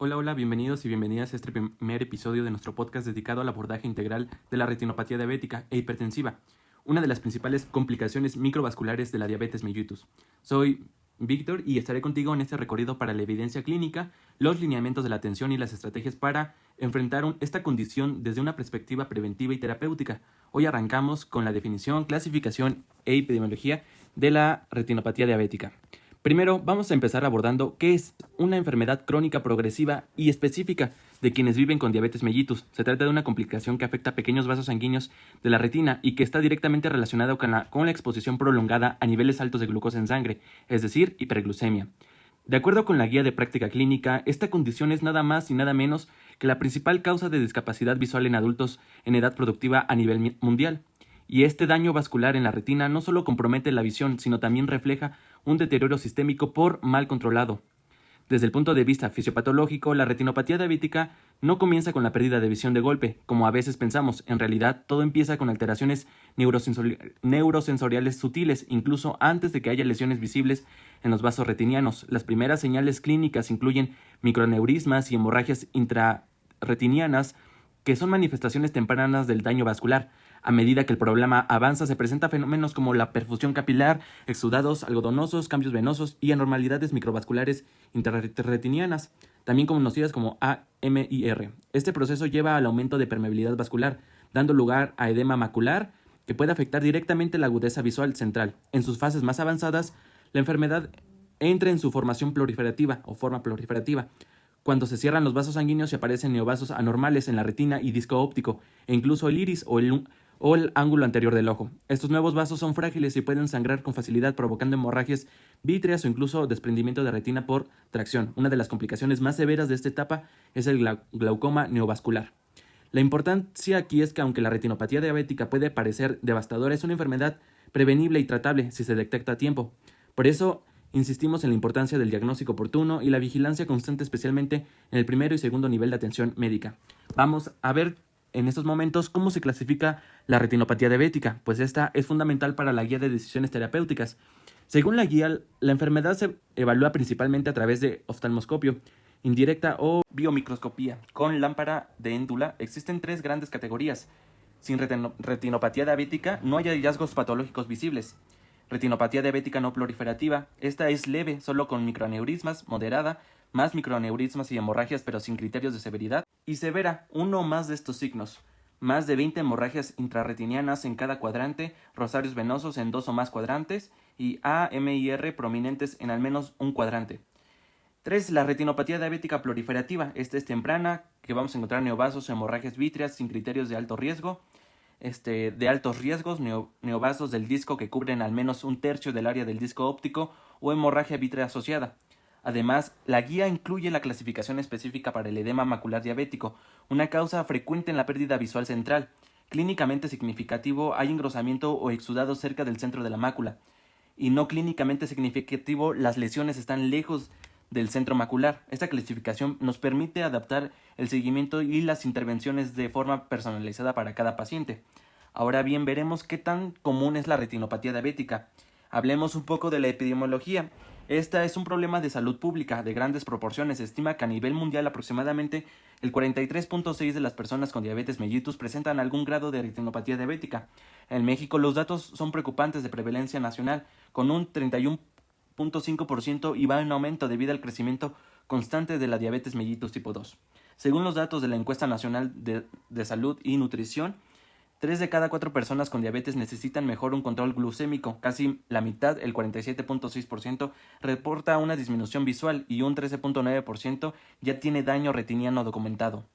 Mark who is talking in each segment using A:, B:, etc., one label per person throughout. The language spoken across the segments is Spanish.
A: Hola, hola, bienvenidos y bienvenidas a este primer episodio de nuestro podcast dedicado al abordaje integral de la retinopatía diabética e hipertensiva, una de las principales complicaciones microvasculares de la diabetes mellitus. Soy Víctor y estaré contigo en este recorrido para la evidencia clínica, los lineamientos de la atención y las estrategias para enfrentar esta condición desde una perspectiva preventiva y terapéutica. Hoy arrancamos con la definición, clasificación e epidemiología de la retinopatía diabética. Primero, vamos a empezar abordando qué es una enfermedad crónica progresiva y específica de quienes viven con diabetes mellitus. Se trata de una complicación que afecta a pequeños vasos sanguíneos de la retina y que está directamente relacionado con la exposición prolongada a niveles altos de glucosa en sangre, es decir, hiperglucemia. De acuerdo con la guía de práctica clínica, esta condición es nada más y nada menos que la principal causa de discapacidad visual en adultos en edad productiva a nivel mundial. Y este daño vascular en la retina no solo compromete la visión, sino también refleja un deterioro sistémico por mal controlado. Desde el punto de vista fisiopatológico, la retinopatía diabética no comienza con la pérdida de visión de golpe, como a veces pensamos. En realidad, todo empieza con alteraciones neurosensoriales sutiles, incluso antes de que haya lesiones visibles en los vasos retinianos. Las primeras señales clínicas incluyen microneurismas y hemorragias intrarretinianas, que son manifestaciones tempranas del daño vascular. A medida que el problema avanza, se presentan fenómenos como la perfusión capilar, exudados algodonosos, cambios venosos y anormalidades microvasculares intrarretinianas, también conocidas como AMIR. Este proceso lleva al aumento de permeabilidad vascular, dando lugar a edema macular, que puede afectar directamente la agudeza visual central. En sus fases más avanzadas, la enfermedad entra en su formación proliferativa o forma proliferativa, cuando se cierran los vasos sanguíneos y aparecen neovasos anormales en la retina y disco óptico, e incluso el iris o el ángulo anterior del ojo. Estos nuevos vasos son frágiles y pueden sangrar con facilidad, provocando hemorragias vítreas o incluso desprendimiento de retina por tracción. Una de las complicaciones más severas de esta etapa es el glaucoma neovascular. La importancia aquí es que aunque la retinopatía diabética puede parecer devastadora, es una enfermedad prevenible y tratable si se detecta a tiempo. Por eso insistimos en la importancia del diagnóstico oportuno y la vigilancia constante, especialmente en el primero y segundo nivel de atención médica. Vamos a ver en estos momentos cómo se clasifica la retinopatía diabética, pues esta es fundamental para la guía de decisiones terapéuticas. Según la guía, la enfermedad se evalúa principalmente a través de oftalmoscopio indirecta o biomicroscopía. Con lámpara de éndula existen tres grandes categorías. Sin retinopatía diabética no hay hallazgos patológicos visibles. Retinopatía diabética no proliferativa, esta es leve, solo con microaneurismas, moderada, más microaneurismas y hemorragias pero sin criterios de severidad, y severa, uno o más de estos signos, más de 20 hemorragias intrarretinianas en cada cuadrante, rosarios venosos en 2 o más cuadrantes, y AMIR prominentes en al menos un cuadrante. 3. La retinopatía diabética proliferativa, esta es temprana, que vamos a encontrar neovasos o hemorragias vítreas sin criterios de alto riesgo, de altos riesgos, neovasos del disco que cubren al menos un tercio del área del disco óptico o hemorragia vítrea asociada. Además, la guía incluye la clasificación específica para el edema macular diabético, una causa frecuente en la pérdida visual central. Clínicamente significativo hay engrosamiento o exudado cerca del centro de la mácula, y no clínicamente significativo las lesiones están lejos del centro macular. Esta clasificación nos permite adaptar el seguimiento y las intervenciones de forma personalizada para cada paciente. Ahora bien, veremos qué tan común es la retinopatía diabética. Hablemos un poco de la epidemiología. Esta es un problema de salud pública de grandes proporciones. Se estima que a nivel mundial aproximadamente el 43.6% de las personas con diabetes mellitus presentan algún grado de retinopatía diabética. En México los datos son preocupantes de prevalencia nacional, con un 31.5% y va en aumento debido al crecimiento constante de la diabetes mellitus tipo 2. Según los datos de la Encuesta Nacional de Salud y Nutrición, 3 de cada 4 personas con diabetes necesitan mejor un control glucémico. Casi la mitad, el 47.6%, reporta una disminución visual y un 13.9% ya tiene daño retiniano documentado.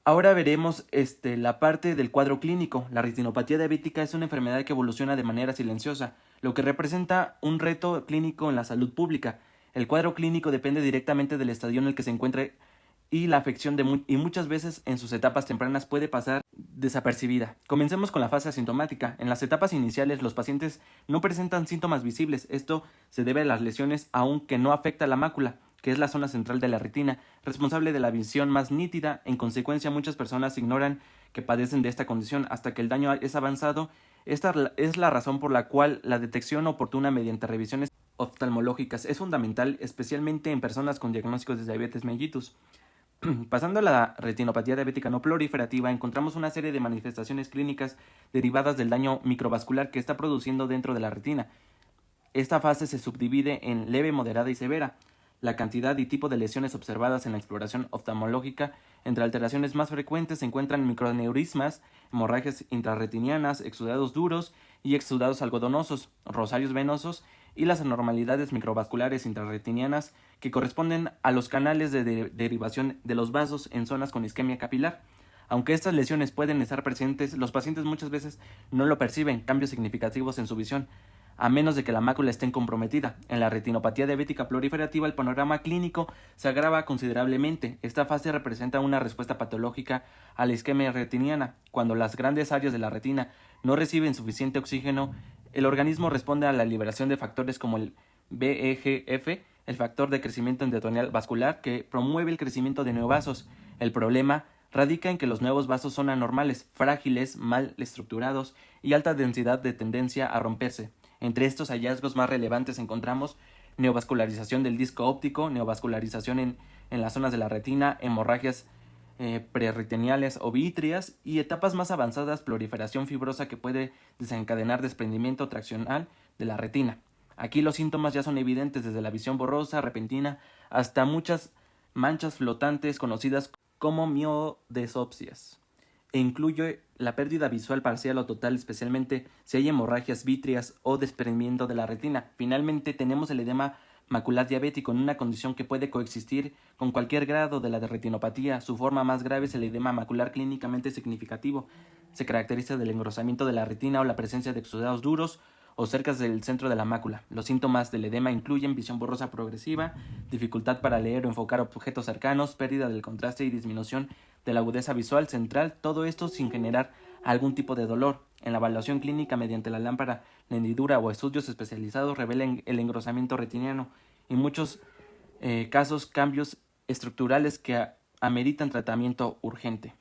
A: Ahora veremos la parte del cuadro clínico. La retinopatía diabética es una enfermedad que evoluciona de manera silenciosa, lo que representa un reto clínico en la salud pública. El cuadro clínico depende directamente del estadio en el que se encuentre y la afección y muchas veces en sus etapas tempranas puede pasar desapercibida. Comencemos con la fase asintomática. En las etapas iniciales los pacientes no presentan síntomas visibles. Esto se debe a las lesiones aunque no afecta a la mácula, que es la zona central de la retina, responsable de la visión más nítida. En consecuencia, muchas personas ignoran que padecen de esta condición hasta que el daño es avanzado. Esta es la razón por la cual la detección oportuna mediante revisiones oftalmológicas. Es fundamental, especialmente en personas con diagnósticos de diabetes mellitus. Pasando a la retinopatía diabética no proliferativa, encontramos una serie de manifestaciones clínicas derivadas del daño microvascular que está produciendo dentro de la retina. Esta fase se subdivide en leve, moderada y severa. La cantidad y tipo de lesiones observadas en la exploración oftalmológica, entre alteraciones más frecuentes se encuentran microaneurismas, hemorragias intrarretinianas, exudados duros y exudados algodonosos, rosarios venosos y las anormalidades microvasculares intrarretinianas que corresponden a los canales de derivación de los vasos en zonas con isquemia capilar. Aunque estas lesiones pueden estar presentes, los pacientes muchas veces no lo perciben cambios significativos en su visión, a menos de que la mácula esté comprometida. En la retinopatía diabética proliferativa, el panorama clínico se agrava considerablemente. Esta fase representa una respuesta patológica a la isquemia retiniana. Cuando las grandes áreas de la retina no reciben suficiente oxígeno, el organismo responde a la liberación de factores como el VEGF, el factor de crecimiento endotelial vascular, que promueve el crecimiento de neovasos. El problema radica en que los nuevos vasos son anormales, frágiles, mal estructurados y alta densidad de tendencia a romperse. Entre estos hallazgos más relevantes encontramos neovascularización del disco óptico, neovascularización en las zonas de la retina, hemorragias prerretiniales o vítreas y etapas más avanzadas, proliferación fibrosa que puede desencadenar desprendimiento traccional de la retina. Aquí los síntomas ya son evidentes desde la visión borrosa, repentina, hasta muchas manchas flotantes conocidas como miodesopsias, e incluye la pérdida visual parcial o total, especialmente si hay hemorragias vítreas o desprendimiento de la retina. Finalmente tenemos el edema macular diabético, en una condición que puede coexistir con cualquier grado de la retinopatía. Su forma más grave es el edema macular clínicamente significativo. Se caracteriza del engrosamiento de la retina o la presencia de exudados duros o cerca del centro de la mácula. Los síntomas del edema incluyen visión borrosa progresiva, dificultad para leer o enfocar objetos cercanos, pérdida del contraste y disminución de la agudeza visual central, todo esto sin generar algún tipo de dolor. En la evaluación clínica mediante la lámpara de hendidura o estudios especializados revelan el engrosamiento retiniano y muchos casos cambios estructurales que ameritan tratamiento urgente.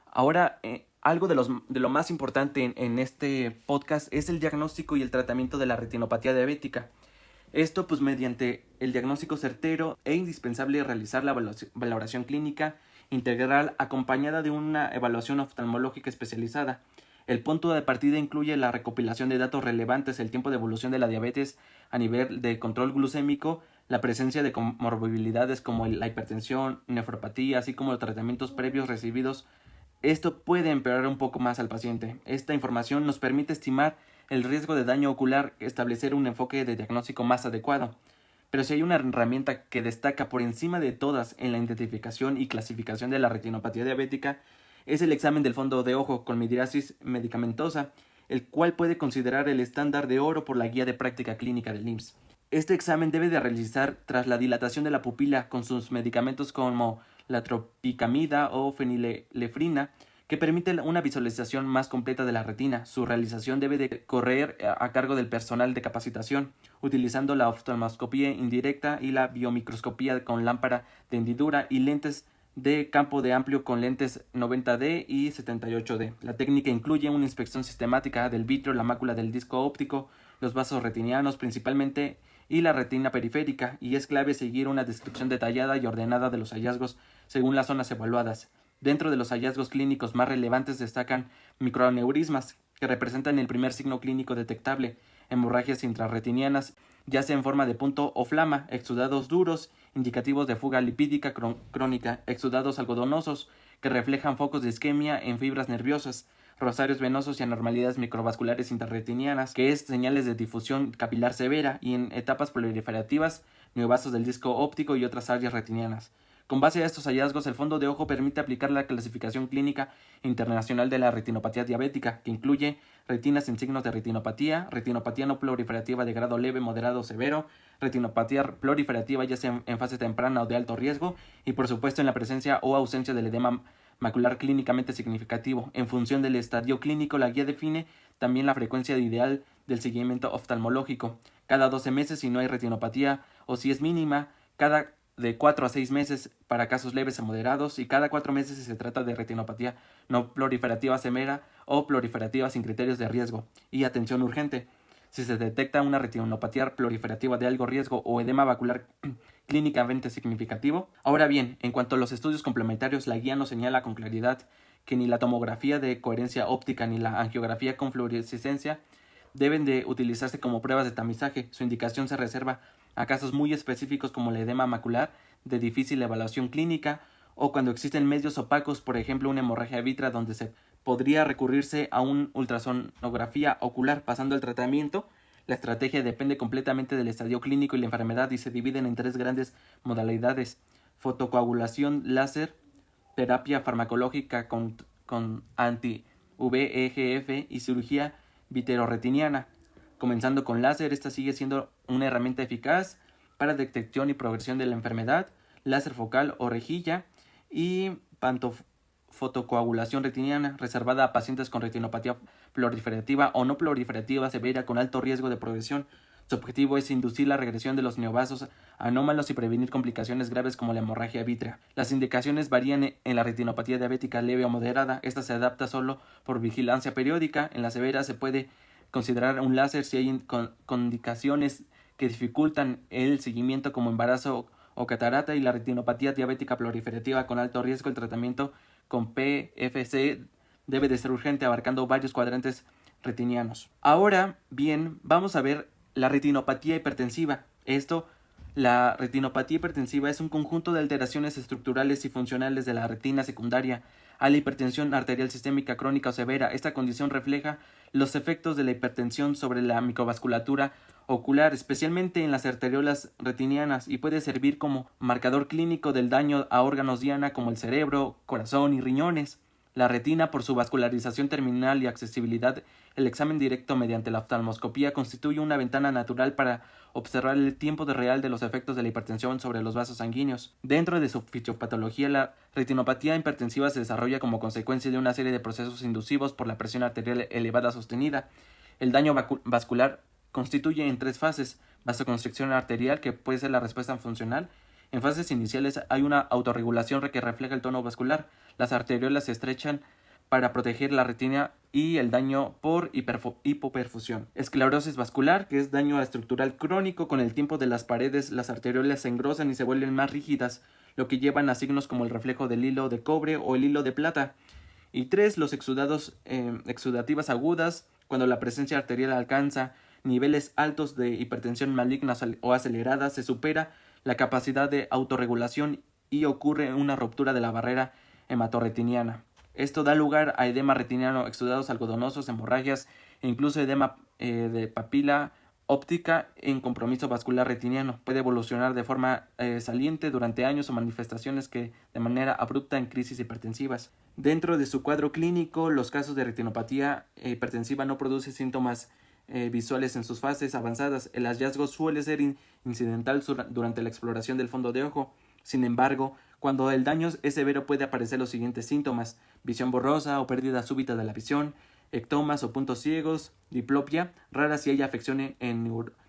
A: Ahora, algo de lo más importante en este podcast es el diagnóstico y el tratamiento de la retinopatía diabética. Esto pues mediante el diagnóstico certero e indispensable realizar la valoración clínica integral acompañada de una evaluación oftalmológica especializada. El punto de partida incluye la recopilación de datos relevantes, el tiempo de evolución de la diabetes a nivel de control glucémico, la presencia de comorbilidades como la hipertensión, nefropatía, así como los tratamientos previos recibidos. Esto puede empeorar un poco más al paciente. Esta información nos permite estimar el riesgo de daño ocular y establecer un enfoque de diagnóstico más adecuado. Pero si hay una herramienta que destaca por encima de todas en la identificación y clasificación de la retinopatía diabética, es el examen del fondo de ojo con mydriasis medicamentosa, el cual puede considerar el estándar de oro por la guía de práctica clínica del IMSS. Este examen debe de realizar tras la dilatación de la pupila con sus medicamentos como la tropicamida o fenilefrina, que permite una visualización más completa de la retina. Su realización debe de correr a cargo del personal de capacitación, utilizando la oftalmoscopía indirecta y la biomicroscopía con lámpara de hendidura y lentes de campo de amplio con lentes 90D y 78D. La técnica incluye una inspección sistemática del vítreo, la mácula del disco óptico, los vasos retinianos principalmente y la retina periférica, y es clave seguir una descripción detallada y ordenada de los hallazgos según las zonas evaluadas. Dentro de los hallazgos clínicos más relevantes destacan microaneurismas, que representan el primer signo clínico detectable, hemorragias intrarretinianas, ya sea en forma de punto o flama, exudados duros, indicativos de fuga lipídica crónica, exudados algodonosos, que reflejan focos de isquemia en fibras nerviosas, rosarios venosos y anormalidades microvasculares intrarretinianas, que es señales de difusión capilar severa, y en etapas proliferativas, neovasos del disco óptico y otras áreas retinianas. Con base a estos hallazgos, el fondo de ojo permite aplicar la clasificación clínica internacional de la retinopatía diabética, que incluye retinas en signos de retinopatía, retinopatía no proliferativa de grado leve, moderado o severo, retinopatía proliferativa ya sea en fase temprana o de alto riesgo, y por supuesto en la presencia o ausencia del edema macular clínicamente significativo. En función del estadio clínico, la guía define también la frecuencia ideal del seguimiento oftalmológico. Cada 12 meses si no hay retinopatía, o si es mínima, cada de 4 a 6 meses para casos leves a moderados, y cada 4 meses si se trata de retinopatía no proliferativa severa o proliferativa sin criterios de riesgo y atención urgente. Si se detecta una retinopatía proliferativa de alto riesgo o edema macular clínicamente significativo. Ahora bien, en cuanto a los estudios complementarios, la guía nos señala con claridad que ni la tomografía de coherencia óptica ni la angiografía con fluorescencia deben de utilizarse como pruebas de tamizaje. Su indicación se reserva a casos muy específicos como el edema macular de difícil evaluación clínica o cuando existen medios opacos, por ejemplo una hemorragia vítrea, donde se podría recurrirse a una ultrasonografía ocular. Pasando al tratamiento, la estrategia depende completamente del estadio clínico y la enfermedad y se dividen en tres grandes modalidades: fotocoagulación láser, terapia farmacológica con anti-VEGF y cirugía vitreoretiniana. Comenzando con láser, esta sigue siendo una herramienta eficaz para detección y progresión de la enfermedad, láser focal o rejilla, y fotocoagulación retiniana, reservada a pacientes con retinopatía proliferativa o no proliferativa severa con alto riesgo de progresión. Su objetivo es inducir la regresión de los neovasos anómalos y prevenir complicaciones graves como la hemorragia vítrea. Las indicaciones varían en la retinopatía diabética leve o moderada. Esta se adapta solo por vigilancia periódica. En la severa se puede considerar un láser si hay indicaciones que dificultan el seguimiento como embarazo o catarata, y la retinopatía diabética proliferativa con alto riesgo, el tratamiento con PFC debe de ser urgente, abarcando varios cuadrantes retinianos. Ahora bien, vamos a ver la retinopatía hipertensiva. La retinopatía hipertensiva es un conjunto de alteraciones estructurales y funcionales de la retina secundaria a la hipertensión arterial sistémica crónica o severa. Esta condición refleja los efectos de la hipertensión sobre la microvasculatura ocular, especialmente en las arteriolas retinianas, y puede servir como marcador clínico del daño a órganos diana como el cerebro, corazón y riñones. La retina, por su vascularización terminal y accesibilidad, el examen directo mediante la oftalmoscopía constituye una ventana natural para observar el tiempo real de los efectos de la hipertensión sobre los vasos sanguíneos. Dentro de su fisiopatología, la retinopatía hipertensiva se desarrolla como consecuencia de una serie de procesos inducidos por la presión arterial elevada sostenida. El daño vascular constituye en tres fases: vasoconstricción arterial, que puede ser la respuesta funcional. En fases iniciales hay una autorregulación que refleja el tono vascular. Las arteriolas se estrechan para proteger la retina y el daño por hipoperfusión. Esclerosis vascular, que es daño estructural crónico. Con el tiempo de las paredes, las arteriolas se engrosan y se vuelven más rígidas, lo que llevan a signos como el reflejo del hilo de cobre o el hilo de plata. Y 3. Los exudados exudativas agudas, cuando la presencia arterial alcanza niveles altos de hipertensión maligna o acelerada, se supera la capacidad de autorregulación y ocurre una ruptura de la barrera hematorretiniana. Esto da lugar a edema retiniano, exudados algodonosos, hemorragias e incluso edema de papila óptica en compromiso vascular retiniano. Puede evolucionar de forma saliente durante años o manifestaciones que de manera abrupta en crisis hipertensivas. Dentro de su cuadro clínico, los casos de retinopatía hipertensiva no producen síntomas visuales en sus fases avanzadas. El hallazgo suele ser incidental durante la exploración del fondo de ojo. Sin embargo, cuando el daño es severo puede aparecer los siguientes síntomas: visión borrosa o pérdida súbita de la visión, ectomas o puntos ciegos, diplopia, rara si hay afección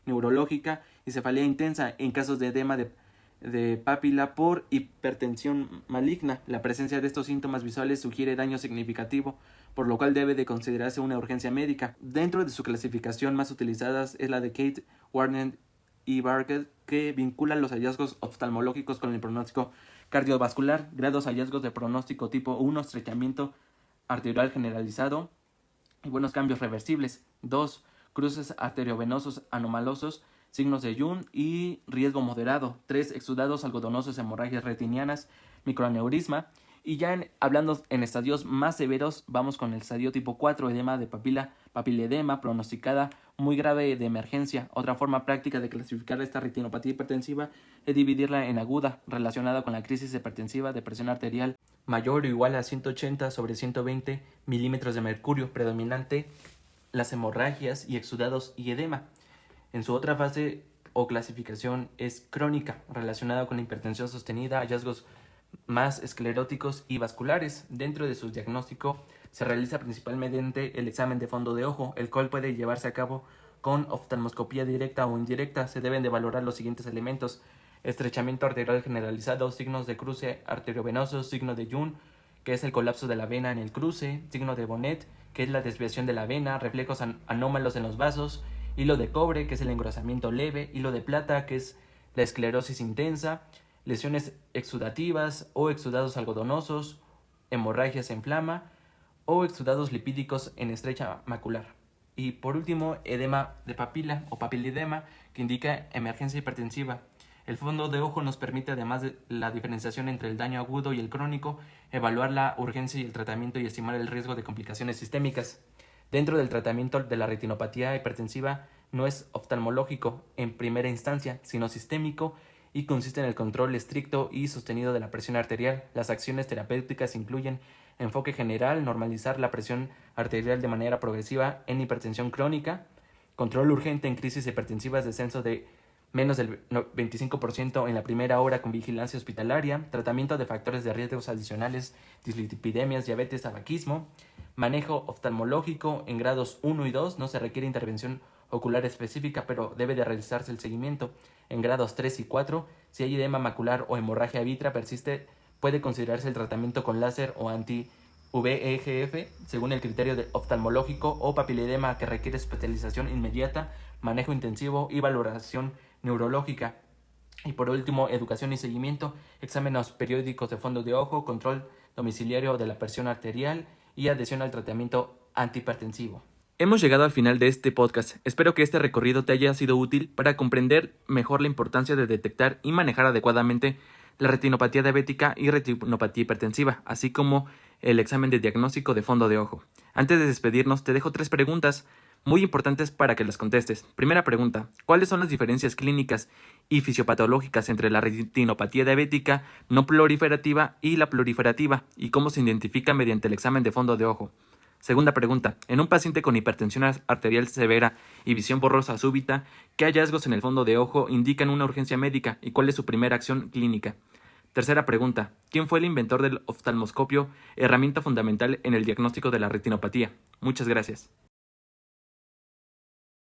A: neurológica, y cefalea intensa en casos de edema de papila por hipertensión maligna. La presencia de estos síntomas visuales sugiere daño significativo, por lo cual debe de considerarse una urgencia médica. Dentro de su clasificación más utilizadas es la de Kate, Warner y Barker, que vincula los hallazgos oftalmológicos con el pronóstico cardiovascular. Grados: hallazgos de pronóstico tipo 1, estrechamiento arterial generalizado y buenos cambios reversibles. 2. Cruces arteriovenosos anomalosos, signos de Jung y riesgo moderado. 3. Exudados algodonosos, hemorragias retinianas, microaneurisma. Y ya hablando en estadios más severos, vamos con el estadio tipo 4, edema de papiledema, pronosticada muy grave de emergencia. Otra forma práctica de clasificar esta retinopatía hipertensiva es dividirla en aguda, relacionada con la crisis hipertensiva de presión arterial mayor o igual a 180/120 milímetros de mercurio, predominante las hemorragias y exudados y edema. En su otra fase o clasificación es crónica, relacionada con la hipertensión sostenida, hallazgos más escleróticos y vasculares. Dentro de su diagnóstico se realiza principalmente el examen de fondo de ojo, el cual puede llevarse a cabo con oftalmoscopía directa o indirecta. Se deben de valorar los siguientes elementos: estrechamiento arterial generalizado, signos de cruce arteriovenoso, signo de Jung, que es el colapso de la vena en el cruce, signo de Bonnet, que es la desviación de la vena, reflejos anómalos en los vasos hilo de cobre, que es el engrosamiento leve, hilo de plata, que es la esclerosis intensa, lesiones exudativas o exudados algodonosos, hemorragias en flama o exudados lipídicos en estrecha macular. Y por último, edema de papila o papiledema, que indica emergencia hipertensiva. El fondo de ojo nos permite, además de la diferenciación entre el daño agudo y el crónico, evaluar la urgencia y el tratamiento y estimar el riesgo de complicaciones sistémicas. Dentro del tratamiento de la retinopatía hipertensiva no es oftalmológico en primera instancia, sino sistémico y consiste en el control estricto y sostenido de la presión arterial. Las acciones terapéuticas incluyen enfoque general, normalizar la presión arterial de manera progresiva en hipertensión crónica, control urgente en crisis hipertensivas, descenso de menos del 25% en la primera hora con vigilancia hospitalaria, tratamiento de factores de riesgos adicionales, dislipidemias, diabetes, tabaquismo, manejo oftalmológico en grados 1 y 2, no se requiere intervención ocular específica, pero debe de realizarse el seguimiento. En grados 3 y 4, si hay edema macular o hemorragia vítea persiste, puede considerarse el tratamiento con láser o anti-VEGF según el criterio oftalmológico o papiledema que requiere hospitalización inmediata, manejo intensivo y valoración neurológica. Y por último, educación y seguimiento, exámenes periódicos de fondo de ojo, control domiciliario de la presión arterial y adhesión al tratamiento antihipertensivo. Hemos llegado al final de este podcast. Espero que este recorrido te haya sido útil para comprender mejor la importancia de detectar y manejar adecuadamente la retinopatía diabética y retinopatía hipertensiva, así como el examen de diagnóstico de fondo de ojo. Antes de despedirnos, te dejo 3 preguntas muy importantes para que las contestes. Primera pregunta: ¿cuáles son las diferencias clínicas y fisiopatológicas entre la retinopatía diabética no proliferativa y la proliferativa y cómo se identifica mediante el examen de fondo de ojo? Segunda pregunta: en un paciente con hipertensión arterial severa y visión borrosa súbita, ¿qué hallazgos en el fondo de ojo indican una urgencia médica y cuál es su primera acción clínica? Tercera pregunta: ¿quién fue el inventor del oftalmoscopio, herramienta fundamental en el diagnóstico de la retinopatía? Muchas gracias.